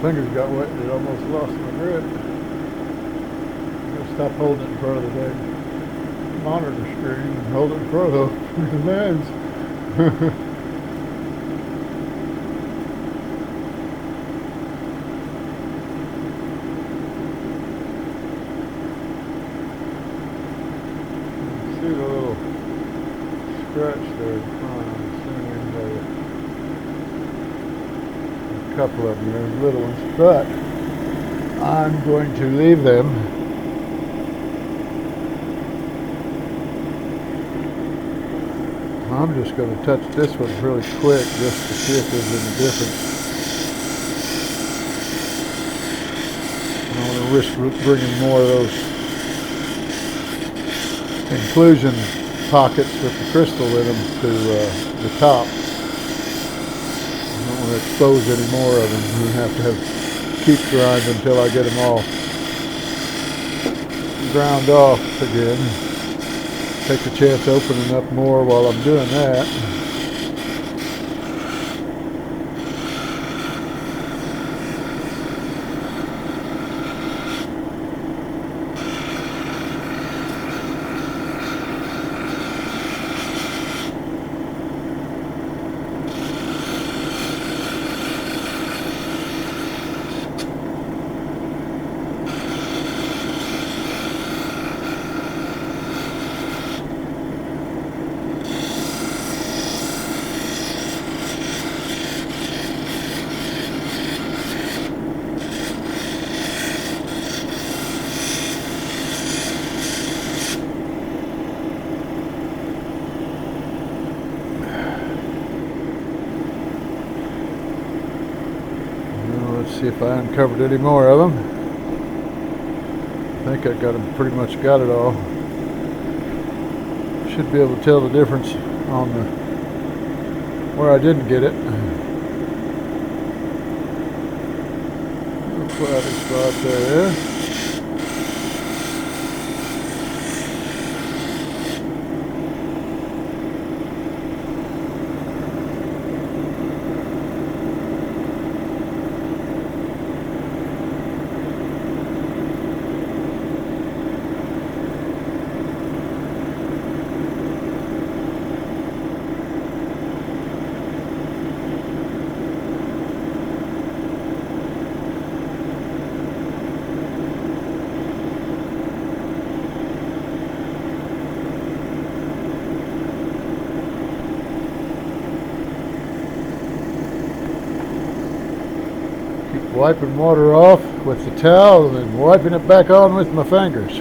fingers got wet and it almost lost my grip. I'm gonna stop holding it in front of the dang monitor screen and hold it in front of the lens. See the little scratch there in front. I'm assuming there are a couple of them, they're little ones, but I'm going to leave them. I'm just going to touch this one really quick just to see if there's any difference. I don't want to risk bringing more of those inclusion pockets with the crystal in them to the top. I don't want to expose any more of them. I'm going to have keep grinding until I get them all ground off again. Take a chance opening up more while I'm doing that. Let's see if I uncovered any more of them. I think I got them, pretty much got it all. Should be able to tell the difference on the where I didn't get it. Little cloudy spot there. Wiping water off with the towel and then wiping it back on with my fingers.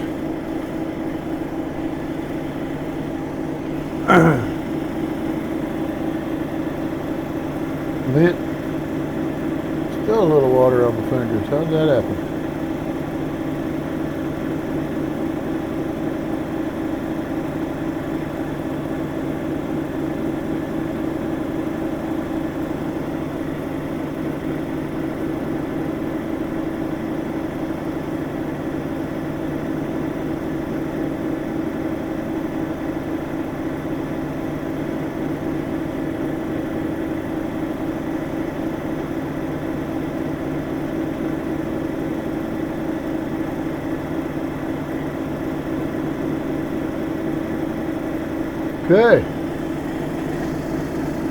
Still a little water on my fingers. How did that happen? Okay,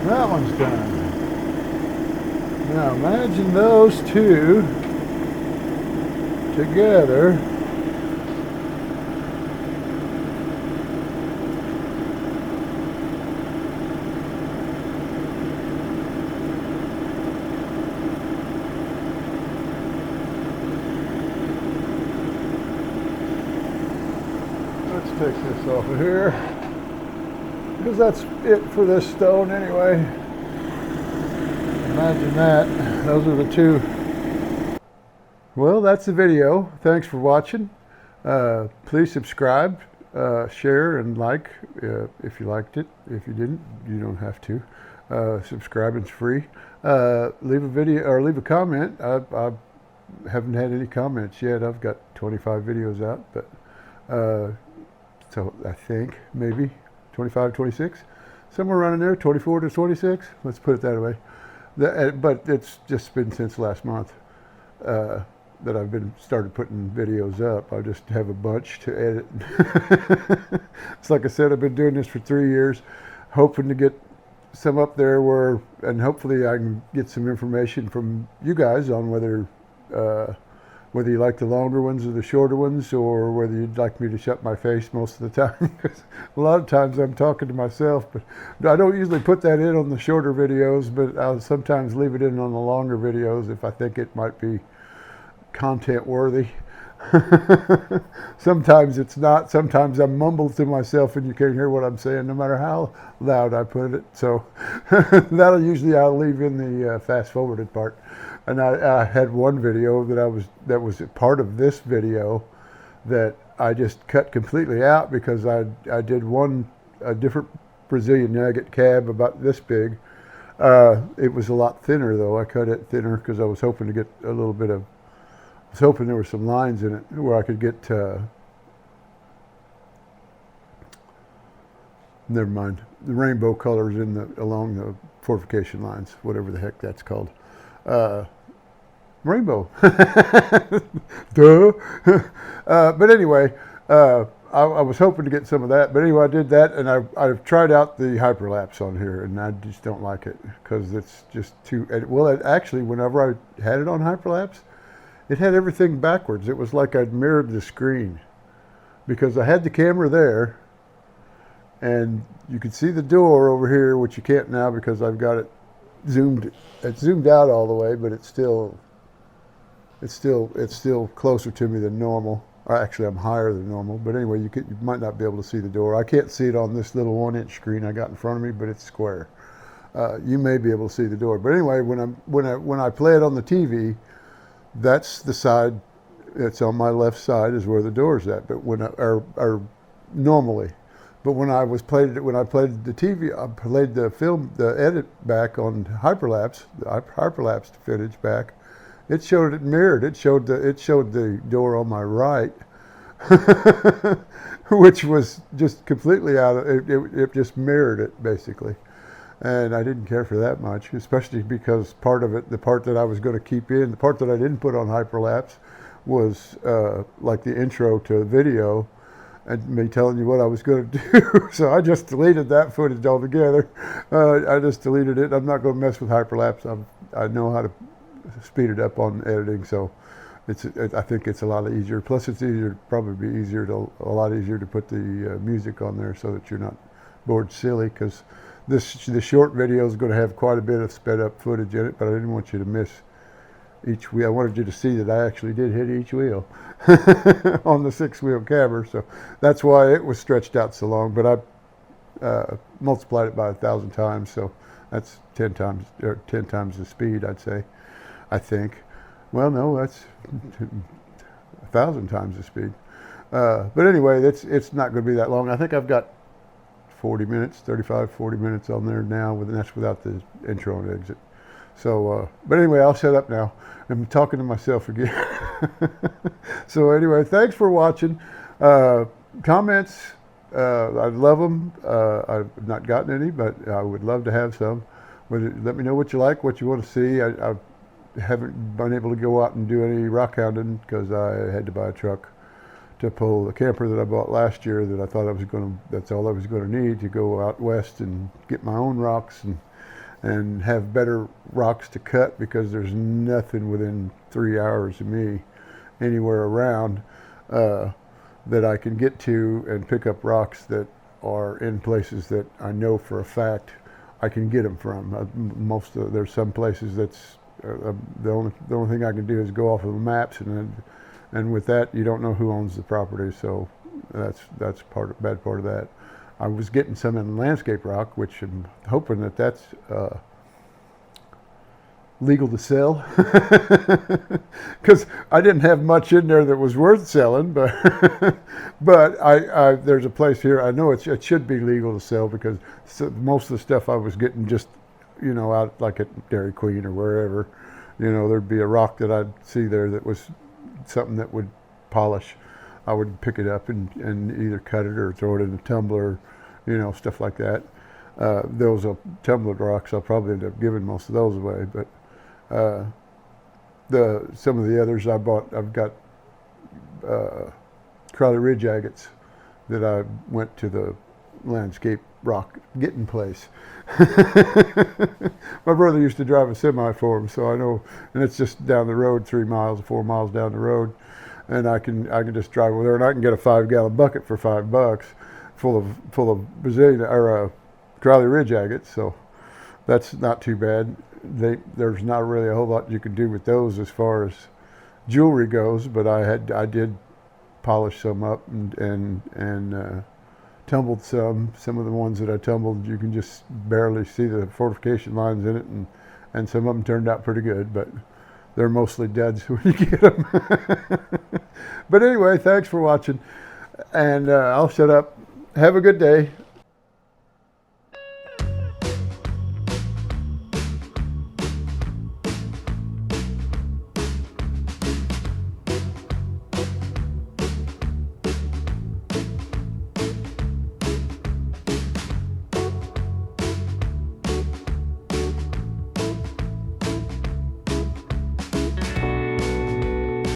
that one's done. Now imagine those two together. Let's take this off of here, because that's it for this stone anyway. Imagine that. Those are the two. Well, that's the video. Thanks for watching. Please subscribe, share, and like if you liked it. If you didn't, you don't have to. Subscribing's free. Leave a video or leave a comment. I haven't had any comments yet. I've got 25 videos out, but so I think maybe 25, 26, somewhere around in there, 24 to 26. Let's put it that way. But it's just been since last month. that I've started putting videos up. I just have a bunch to edit. It's like I said, I've been doing this for 3 years, hoping to get some up there and hopefully I can get some information from you guys on whether you like the longer ones or the shorter ones, or whether you'd like me to shut my face most of the time. Because a lot of times I'm talking to myself, but I don't usually put that in on the shorter videos, but I'll sometimes leave it in on the longer videos if I think it might be content worthy. Sometimes it's not. Sometimes I mumble to myself and you can't hear what I'm saying no matter how loud I put it. So I'll leave in the fast forwarded part. And I had one video that was a part of this video that I just cut completely out because I did a different Brazilian nugget cab about this big. It was a lot thinner though. I cut it thinner because I was hoping to get a little bit of. I was hoping there were some lines in it where I could get. Never mind. The rainbow colors along the fortification lines, whatever the heck that's called. Rainbow. Duh. But anyway, I was hoping to get some of that. But anyway, I did that, and I've tried out the hyperlapse on here, and I just don't like it because it's just too. Well, actually, whenever I had it on hyperlapse, it had everything backwards. It was like I'd mirrored the screen because I had the camera there, and you could see the door over here, which you can't now because I've got it zoomed. It's zoomed out all the way, but it's still closer to me than normal. Or actually, I'm higher than normal. But anyway, you might not be able to see the door. I can't see it on this little 1-inch screen I got in front of me, but it's square. You may be able to see the door. But anyway, when I play it on the TV, that's the side. It's on my left side is where the door's at. But normally. But when I played the TV, I played the edit back on hyperlapse, the hyperlapse footage back. It showed it mirrored. It showed the door on my right, which was just completely out of it. It just mirrored it basically, and I didn't care for that much, especially because part of it, the part that I was going to keep in, the part that I didn't put on hyperlapse, was like the intro to the video. And me telling you what I was going to do. So I just deleted that footage altogether. I just deleted it. I'm not going to mess with hyperlapse. I know how to speed it up on editing, so I think it's a lot easier. Plus, it's probably a lot easier to put the music on there so that you're not bored silly. Because the short video is going to have quite a bit of sped up footage in it, but I didn't want you to miss each wheel. I wanted you to see that I actually did hit each wheel on the 6-wheel cabber, so that's why it was stretched out so long. But I multiplied it by 1,000 times, so that's 10 times the speed, I'd say. I think. Well, no, that's 1,000 times the speed. But anyway, it's not going to be that long. I think I've got 40 minutes on there now, and that's without the intro and exit. So, but anyway, I'll shut up now. I'm talking to myself again. So anyway, thanks for watching. Comments, I'd love them. I've not gotten any, but I would love to have some. Let me know what you like, what you want to see. I haven't been able to go out and do any rock hounding because I had to buy a truck to pull the camper that I bought last year that I thought that's all I was going to need to go out west and get my own rocks and have better rocks to cut, because there's nothing within 3 hours of me anywhere around that I can get to and pick up rocks that are in places that I know for a fact I can get them from. There's some places that's the only thing I can do is go off of the maps, and with that you don't know who owns the property, so that's bad part of that. I was getting some in landscape rock, which I'm hoping that's legal to sell, because I didn't have much in there that was worth selling, but there's a place here, I know it should be legal to sell, because most of the stuff I was getting just, out like at Dairy Queen or wherever, there'd be a rock that I'd see there that was something that would polish. I would pick it up and either cut it or throw it in a tumbler, stuff like that. Those are tumbler rocks. I'll probably end up giving most of those away, but some of the others I bought. I've got Crowley Ridge agates that I went to the landscape rock getting place. My brother used to drive a semi for him, so I know, and it's just down the road, 3 miles, 4 miles down the road, and I can just drive over there, and I can get a 5-gallon bucket for $5, full of Brazilian or Crowley Ridge agates. So that's not too bad. There's not really a whole lot you can do with those as far as jewelry goes, but I did polish some up and tumbled some of the ones that I tumbled. You can just barely see the fortification lines in it, and some of them turned out pretty good, but they're mostly duds when you get them. But anyway, thanks for watching, and I'll shut up. Have a good day.